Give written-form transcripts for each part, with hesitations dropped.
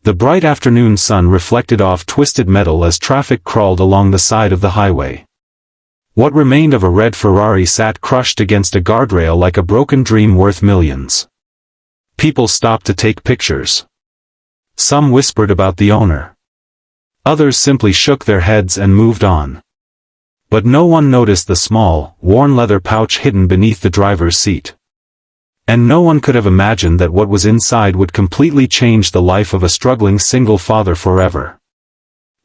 The bright afternoon sun reflected off twisted metal as traffic crawled along the side of the highway. What remained of a red Ferrari sat crushed against a guardrail like a broken dream worth millions. People stopped to take pictures. Some whispered about the owner. Others simply shook their heads and moved on. But no one noticed the small, worn leather pouch hidden beneath the driver's seat. And no one could have imagined that what was inside would completely change the life of a struggling single father forever.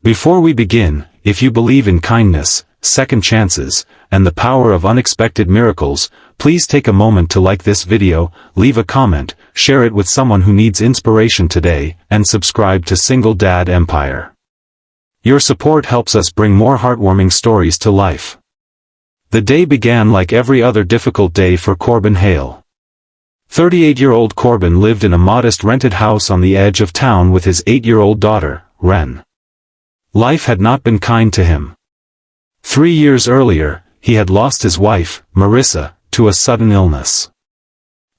Before we begin, if you believe in kindness, second chances, and the power of unexpected miracles, please take a moment to like this video, leave a comment, share it with someone who needs inspiration today, and subscribe to Single Dad Empire. Your support helps us bring more heartwarming stories to life. The day began like every other difficult day for Corbin Hale. 38-year-old Corbin lived in a modest rented house on the edge of town with his 8-year-old daughter, Ren. Life had not been kind to him. 3 years earlier, he had lost his wife, Marissa, to a sudden illness.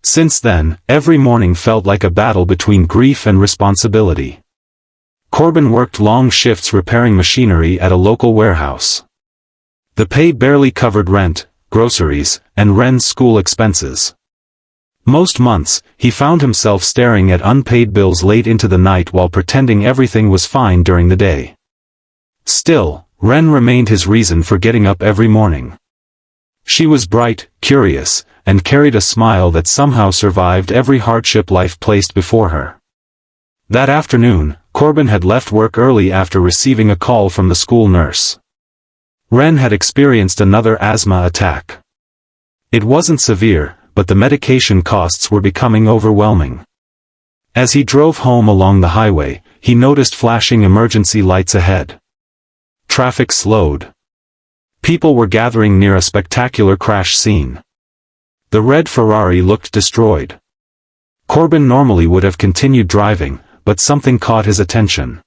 Since then, every morning felt like a battle between grief and responsibility. Corbin worked long shifts repairing machinery at a local warehouse. The pay barely covered rent, groceries, and Ren's school expenses. Most months, he found himself staring at unpaid bills late into the night while pretending everything was fine during the day. Still, Ren remained his reason for getting up every morning. She was bright, curious, and carried a smile that somehow survived every hardship life placed before her. That afternoon, Corbin had left work early after receiving a call from the school nurse. Ren had experienced another asthma attack. It wasn't severe, but the medication costs were becoming overwhelming. As he drove home along the highway, he noticed flashing emergency lights ahead. Traffic slowed. People were gathering near a spectacular crash scene. The red Ferrari looked destroyed. Corbin normally would have continued driving, but something caught his attention.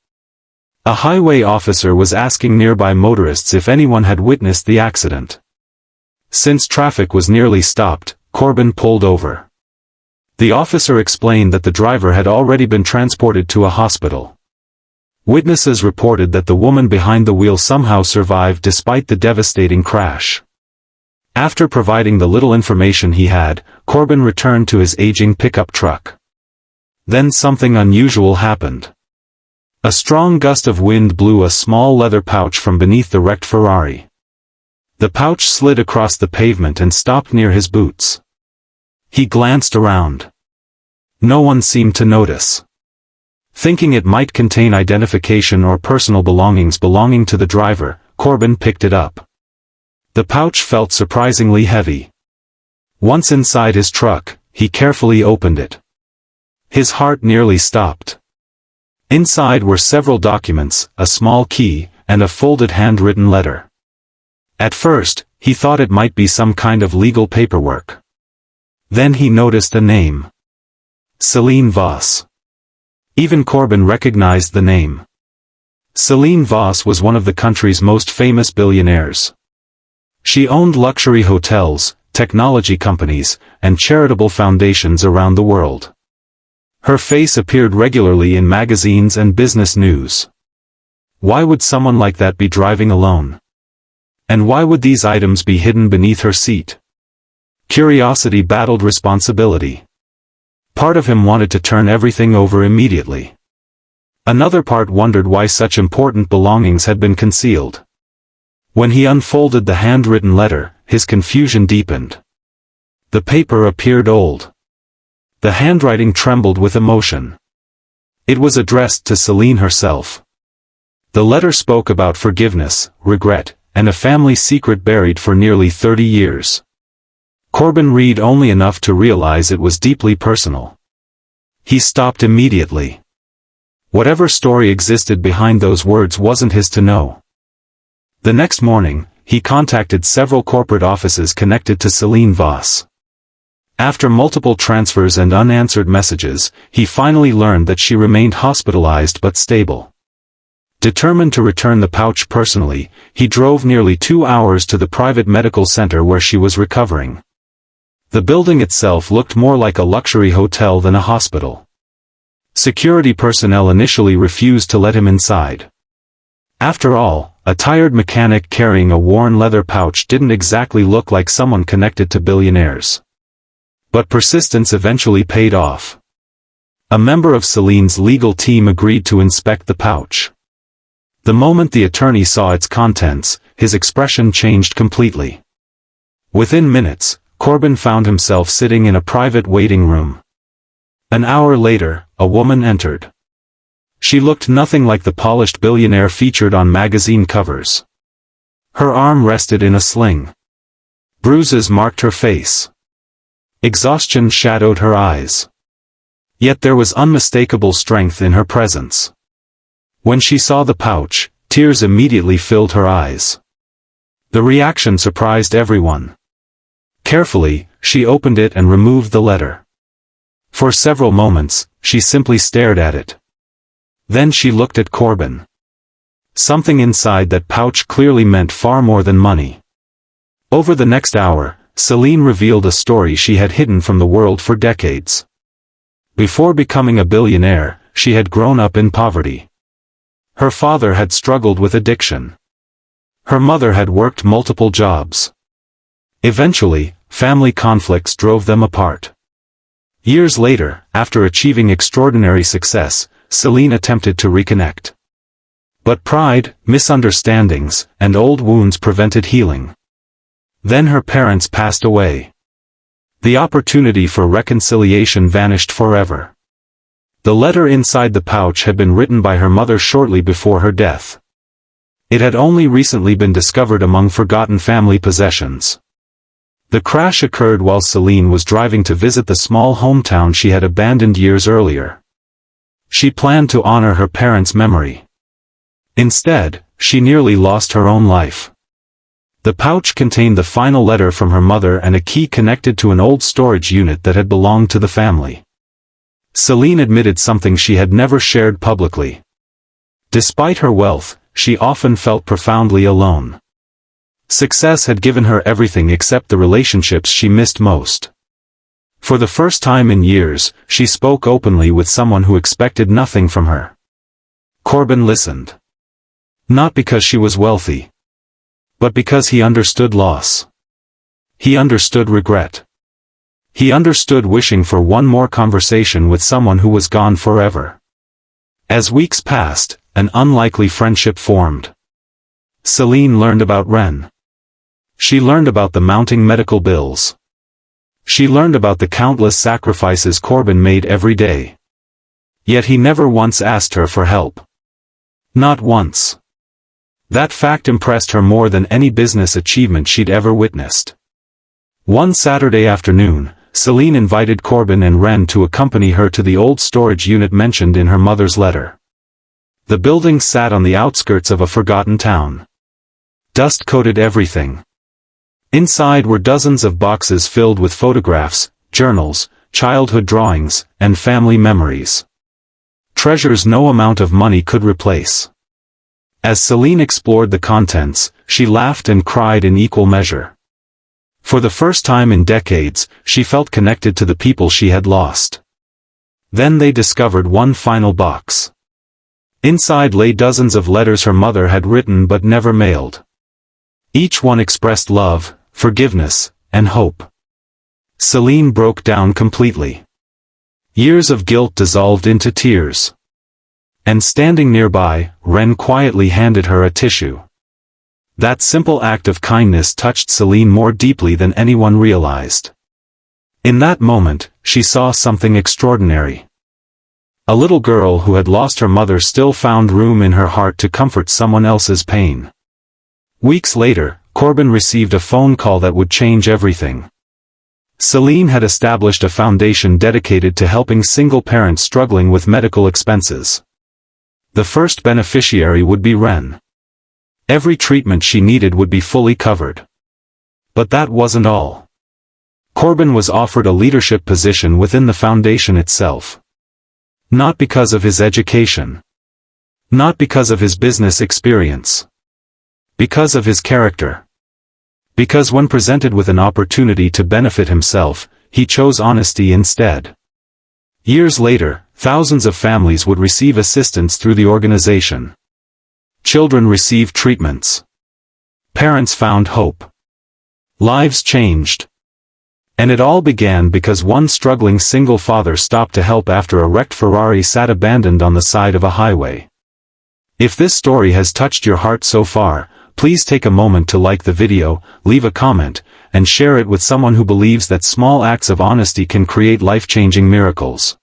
A highway officer was asking nearby motorists if anyone had witnessed the accident. Since traffic was nearly stopped, Corbin pulled over. The officer explained that the driver had already been transported to a hospital. Witnesses reported that the woman behind the wheel somehow survived despite the devastating crash. After providing the little information he had, Corbin returned to his aging pickup truck. Then something unusual happened. A strong gust of wind blew a small leather pouch from beneath the wrecked Ferrari. The pouch slid across the pavement and stopped near his boots. He glanced around. No one seemed to notice. Thinking it might contain identification or personal belongings belonging to the driver, Corbin picked it up. The pouch felt surprisingly heavy. Once inside his truck, he carefully opened it. His heart nearly stopped. Inside were several documents, a small key, and a folded handwritten letter. At first, he thought it might be some kind of legal paperwork. Then he noticed a name. Celine Voss. Even Corbin recognized the name. Celine Voss was one of the country's most famous billionaires. She owned luxury hotels, technology companies, and charitable foundations around the world. Her face appeared regularly in magazines and business news. Why would someone like that be driving alone? And why would these items be hidden beneath her seat? Curiosity battled responsibility. Part of him wanted to turn everything over immediately. Another part wondered why such important belongings had been concealed. When he unfolded the handwritten letter, his confusion deepened. The paper appeared old. The handwriting trembled with emotion. It was addressed to Celine herself. The letter spoke about forgiveness, regret, and a family secret buried for nearly 30 years. Corbin read only enough to realize it was deeply personal. He stopped immediately. Whatever story existed behind those words wasn't his to know. The next morning, he contacted several corporate offices connected to Celine Voss. After multiple transfers and unanswered messages, he finally learned that she remained hospitalized but stable. Determined to return the pouch personally, he drove nearly 2 hours to the private medical center where she was recovering. The building itself looked more like a luxury hotel than a hospital. Security personnel initially refused to let him inside. After all, a tired mechanic carrying a worn leather pouch didn't exactly look like someone connected to billionaires. But persistence eventually paid off. A member of Celine's legal team agreed to inspect the pouch. The moment the attorney saw its contents, his expression changed completely. Within minutes, Corbin found himself sitting in a private waiting room. An hour later, a woman entered. She looked nothing like the polished billionaire featured on magazine covers. Her arm rested in a sling. Bruises marked her face. Exhaustion shadowed her eyes. Yet there was unmistakable strength in her presence. When she saw the pouch, tears immediately filled her eyes. The reaction surprised everyone. Carefully, she opened it and removed the letter. For several moments, she simply stared at it. Then she looked at Corbin. Something inside that pouch clearly meant far more than money. Over the next hour, Celine revealed a story she had hidden from the world for decades. Before becoming a billionaire, she had grown up in poverty. Her father had struggled with addiction. Her mother had worked multiple jobs. Eventually, family conflicts drove them apart. Years later, after achieving extraordinary success, Celine attempted to reconnect. But pride, misunderstandings, and old wounds prevented healing. Then her parents passed away. The opportunity for reconciliation vanished forever. The letter inside the pouch had been written by her mother shortly before her death. It had only recently been discovered among forgotten family possessions. The crash occurred while Celine was driving to visit the small hometown she had abandoned years earlier. She planned to honor her parents' memory. Instead, she nearly lost her own life. The pouch contained the final letter from her mother and a key connected to an old storage unit that had belonged to the family. Celine admitted something she had never shared publicly. Despite her wealth, she often felt profoundly alone. Success had given her everything except the relationships she missed most. For the first time in years, she spoke openly with someone who expected nothing from her. Corbin listened. Not because she was wealthy, but because he understood loss. He understood regret. He understood wishing for one more conversation with someone who was gone forever. As weeks passed, an unlikely friendship formed. Celine learned about Ren. She learned about the mounting medical bills. She learned about the countless sacrifices Corbin made every day. Yet he never once asked her for help. Not once. That fact impressed her more than any business achievement she'd ever witnessed. One Saturday afternoon, Celine invited Corbin and Ren to accompany her to the old storage unit mentioned in her mother's letter. The building sat on the outskirts of a forgotten town. Dust coated everything. Inside were dozens of boxes filled with photographs, journals, childhood drawings, and family memories. Treasures no amount of money could replace. As Celine explored the contents, she laughed and cried in equal measure. For the first time in decades, she felt connected to the people she had lost. Then they discovered one final box. Inside lay dozens of letters her mother had written but never mailed. Each one expressed love, forgiveness, and hope. Celine broke down completely. Years of guilt dissolved into tears. And standing nearby, Ren quietly handed her a tissue. That simple act of kindness touched Celine more deeply than anyone realized. In that moment, she saw something extraordinary. A little girl who had lost her mother still found room in her heart to comfort someone else's pain. Weeks later, Corbin received a phone call that would change everything. Celine had established a foundation dedicated to helping single parents struggling with medical expenses. The first beneficiary would be Ren. Every treatment she needed would be fully covered. But that wasn't all. Corbin was offered a leadership position within the foundation itself. Not because of his education. Not because of his business experience. Because of his character. Because when presented with an opportunity to benefit himself, he chose honesty instead. Years later, thousands of families would receive assistance through the organization. Children received treatments. Parents found hope. Lives changed. And it all began because one struggling single father stopped to help after a wrecked Ferrari sat abandoned on the side of a highway. If this story has touched your heart so far, please take a moment to like the video, leave a comment, and share it with someone who believes that small acts of honesty can create life-changing miracles.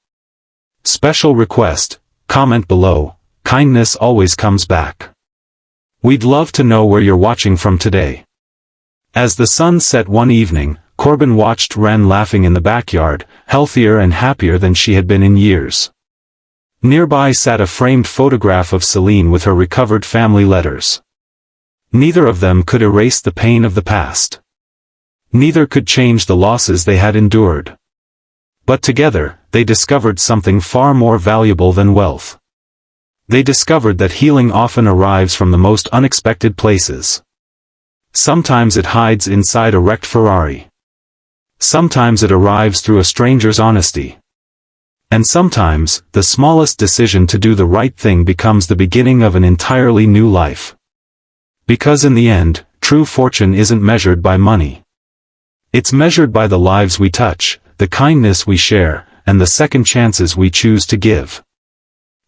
Special request, comment below, kindness always comes back. We'd love to know where you're watching from today. As the sun set one evening, Corbin watched Ren laughing in the backyard, healthier and happier than she had been in years. Nearby sat a framed photograph of Celine with her recovered family letters. Neither of them could erase the pain of the past. Neither could change the losses they had endured. But together, they discovered something far more valuable than wealth. They discovered that healing often arrives from the most unexpected places. Sometimes it hides inside a wrecked Ferrari. Sometimes it arrives through a stranger's honesty. And sometimes, the smallest decision to do the right thing becomes the beginning of an entirely new life. Because in the end, true fortune isn't measured by money. It's measured by the lives we touch, the kindness we share, and the second chances we choose to give.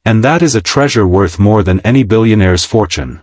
And that is a treasure worth more than any billionaire's fortune.